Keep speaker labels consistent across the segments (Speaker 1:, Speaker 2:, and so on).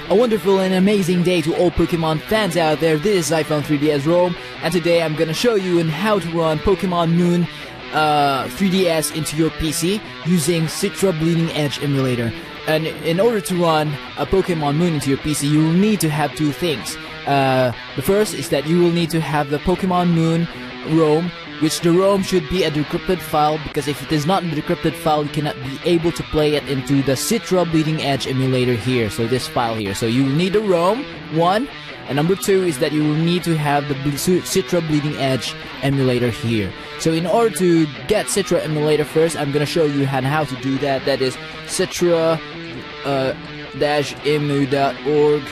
Speaker 1: A wonderful and amazing day to all Pokemon fans out there. This is iPhone 3DS ROM, and today I'm gonna show you on how to run Pokemon Moon 3DS into your PC using Citra Bleeding Edge emulator. And in order to run a Pokemon Moon into your PC, you will need to have two things. The first is that you will need to have the Pokemon Moon ROM, which the ROM should be a decrypted file, because if it is not a decrypted file, you cannot be able to play it into the Citra Bleeding Edge emulator here, so this file here. So you will need the ROM, one, and number two is that you will need to have the Citra Bleeding Edge emulator here. So in order to get Citra emulator first, I'm gonna show you how to do that. That is citra-emu.org,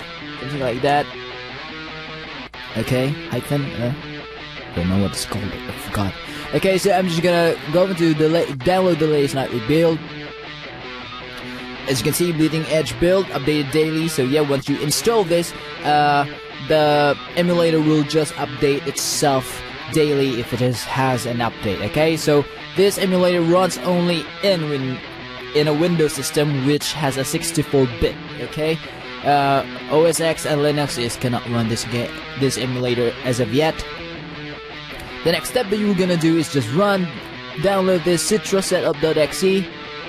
Speaker 1: something like that. Okay, hyphen, don't know what it's called, I forgot. Okay, so I'm just gonna go into download the latest nightly build. As you can see, Bleeding Edge build, updated daily. So yeah, once you install this, the emulator will just update itself daily if it has an update. Okay, so this emulator runs only in a Windows system which has a 64-bit. Okay, OS X and Linux cannot run this emulator as of yet. The next step that you're gonna do is just download this Citra setup.exe.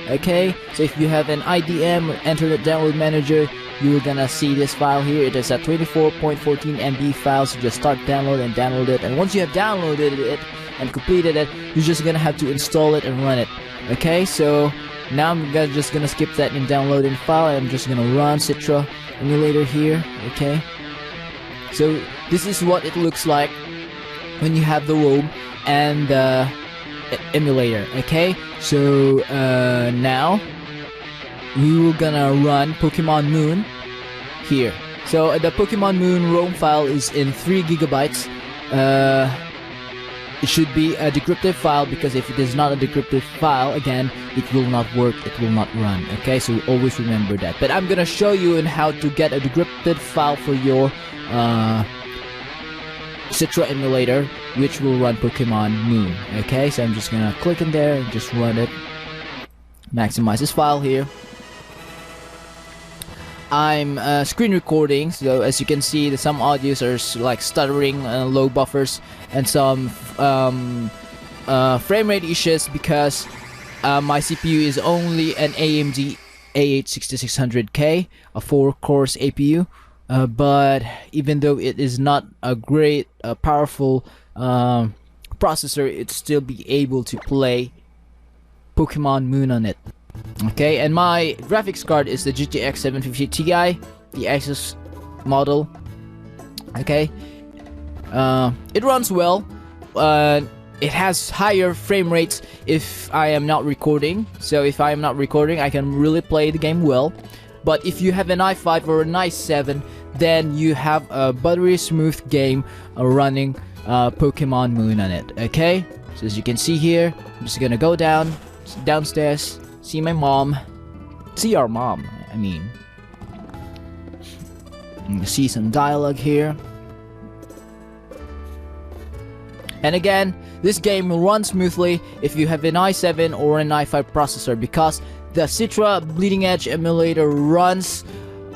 Speaker 1: Okay, so if you have an IDM or Internet Download Manager, you're gonna see this file here. It is a 24.14 MB file, so just start download it. And once you have downloaded it and completed it, you're just gonna have to install it and run it. Okay, so now I'm just gonna skip that in downloading file, and I'm just gonna run Citra emulator here. Okay, so this is what it looks like when you have the ROM and the emulator. Okay, so now we will gonna run Pokemon Moon here. So the Pokemon Moon ROM file is in 3 gigabytes. It should be a decrypted file, because if it is not a decrypted file, again, it will not work, it will not run. Okay, so always remember that. But I'm gonna show you on how to get a decrypted file for your Citra emulator, which will run Pokemon Moon. Okay, so I'm just gonna click in there and just run it. Maximize this file here. I'm screen recording, so as you can see, some audios are like stuttering, low buffers, and some frame rate issues, because my CPU is only an AMD A8 6600K, a 4-core APU. But even though it is not a great powerful processor, it still be able to play Pokemon Moon on it. Okay, and my graphics card is the GTX 750 Ti, the Asus model. Okay, it runs well. It has higher frame rates if I am not recording. So if I am not recording, I can really play the game well. But if you have an i5 or an i7, then you have a buttery smooth game running Pokemon Moon on it. Okay, so as you can see here, I'm just gonna go downstairs, see my mom, see our mom, I mean. You see some dialogue here. And again, this game will run smoothly if you have an i7 or an i5 processor, because the Citra Bleeding Edge emulator runs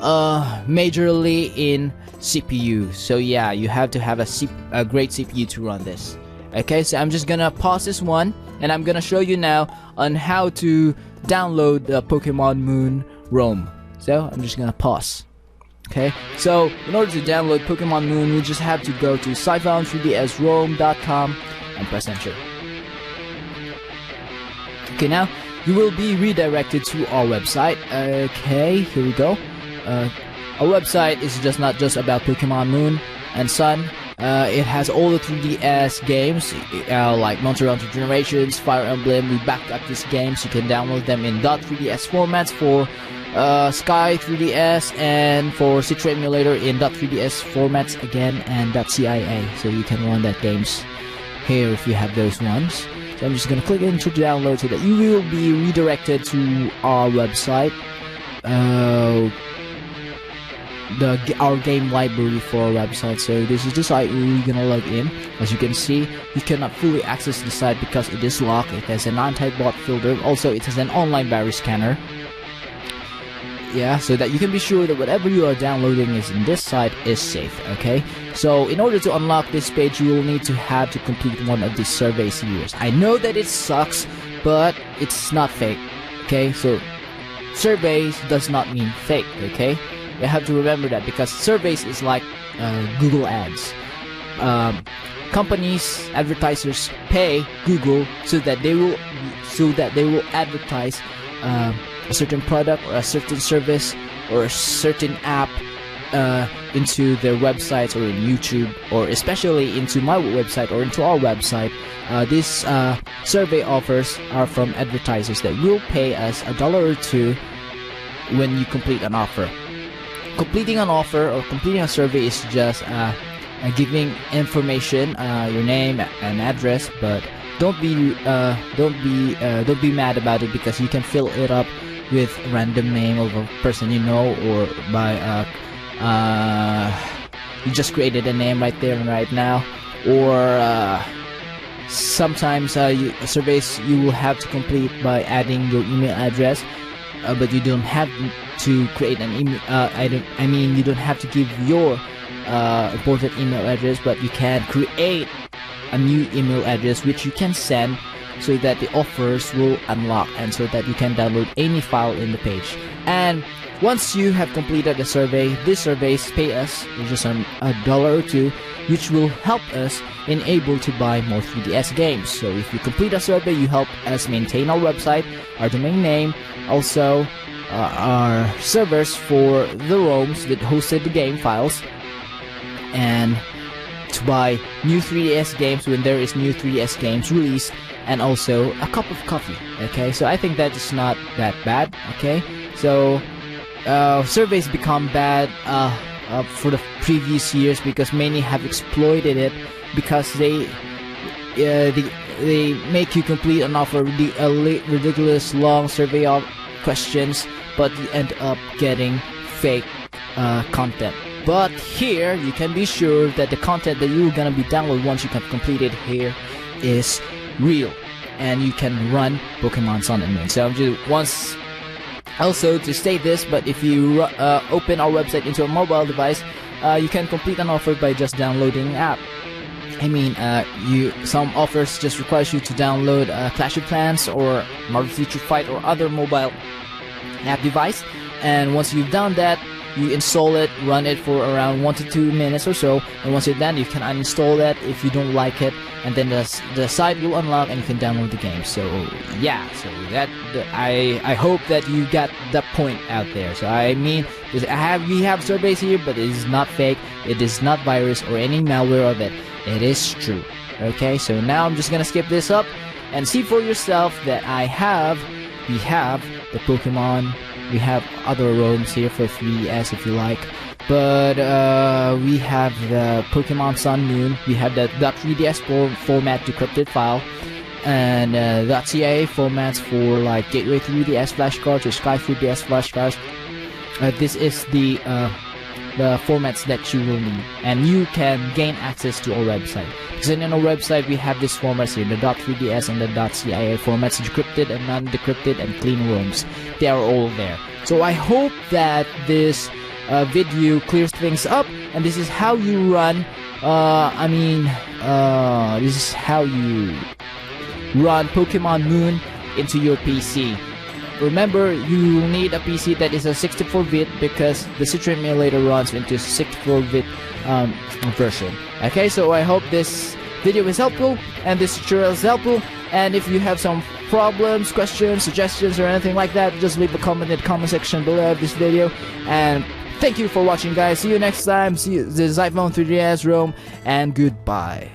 Speaker 1: majorly in CPU. So yeah, you have to have a great CPU to run this. Okay, so I'm just gonna pause this one, and I'm gonna show you now on how to download the Pokemon Moon ROM. So I'm just gonna pause. Okay, so in order to download Pokemon Moon, you just have to go to iPhone3dsrom.com and press enter. Okay, now you will be redirected to our website. Okay, here we go. Our website is not just about Pokemon Moon and Sonne. It has all the 3DS games, like Monster Hunter Generations, Fire Emblem. We backed up these games. You can download them in .3ds formats for Sky 3DS, and for Citra emulator in .3ds formats again, and .cia. So you can run that games here if you have those ones. So I'm just gonna click into download so that you will be redirected to our website. Our game library for our website. So this is the site we're gonna log in. As you can see, you cannot fully access the site because it is locked. It has an anti-bot filter. Also, it has an online virus scanner. yeah, so that you can be sure that whatever you are downloading is in this site is safe. Okay, so in order to unlock this page, you will need to have to complete one of these surveys here. I know that it sucks, but it's not fake. Okay, so surveys does not mean fake. Okay, you have to remember that, because surveys is like Google ads. Companies, advertisers pay Google so that they will advertise a certain product or a certain service or a certain app into their websites or in YouTube, or especially into my website or into our website. These survey offers are from advertisers that will pay us $1 or $2 when you complete an offer. Completing an offer or completing a survey is just giving information, your name and address, but don't be mad about it, because you can fill it up with a random name of a person you know, or by you just created a name right there and right now, or sometimes surveys you will have to complete by adding your email address, but you don't have to create an email. You don't have to give your important email address, but you can create a new email address which you can send, so that the offers will unlock, and so that you can download any file in the page. And once you have completed the survey, these surveys pay us just $1 or $2, which will help us in able to buy more 3DS games. So if you complete a survey, you help us maintain our website, our domain name, also our servers for the ROMs that hosted the game files, and to buy new 3DS games when there is new 3DS games released, and also a cup of coffee. Okay, so I think that is not that bad. Okay, so surveys become bad for the previous years, because many have exploited it, because they make you complete an offer, ridiculous long survey of questions, but you end up getting fake content. But here you can be sure that the content that you're gonna be download once you have completed here is real, and you can run Pokemon Sonne and Moon. So I'm just once also to state this, but if you open our website into a mobile device, you can complete an offer by just downloading an app. I mean, some offers just requires you to download Clash of Clans or Marvel Future Fight or other mobile app device, and once you've done that, you install it, run it for around 1 to 2 minutes or so, and once you're done, you can uninstall that if you don't like it, and then the site will unlock and you can download the game. So yeah, so I hope that you got that point out there. So I mean, we have surveys here, but it is not fake, it is not virus or any malware of it. It is true. Okay, so now I'm just gonna skip this up and see for yourself that we have the Pokemon. We have other ROMs here for 3DS if you like, but we have the Pokemon Sun Moon, we have the .3DS format decrypted file, and .cia formats for like Gateway 3DS flashcards or Sky 3DS flashcards. This is the formats that you will need, and you can gain access to our website. Because in our website we have these formats here, the .3DS and the .cia formats, decrypted and non-decrypted and clean ROMs. They are all there. So I hope that this video clears things up, and this is how you run this is how you run Pokemon Moon into your PC. Remember, you need a PC that is a 64-bit, because the Citra emulator runs into 64-bit version. Okay, so I hope this video is helpful and this tutorial is helpful, and if you have some problems, questions, suggestions or anything like that, just leave a comment in the comment section below this video. And thank you for watching, guys. See you next time. See you, the iPhone 3DS ROM, and goodbye.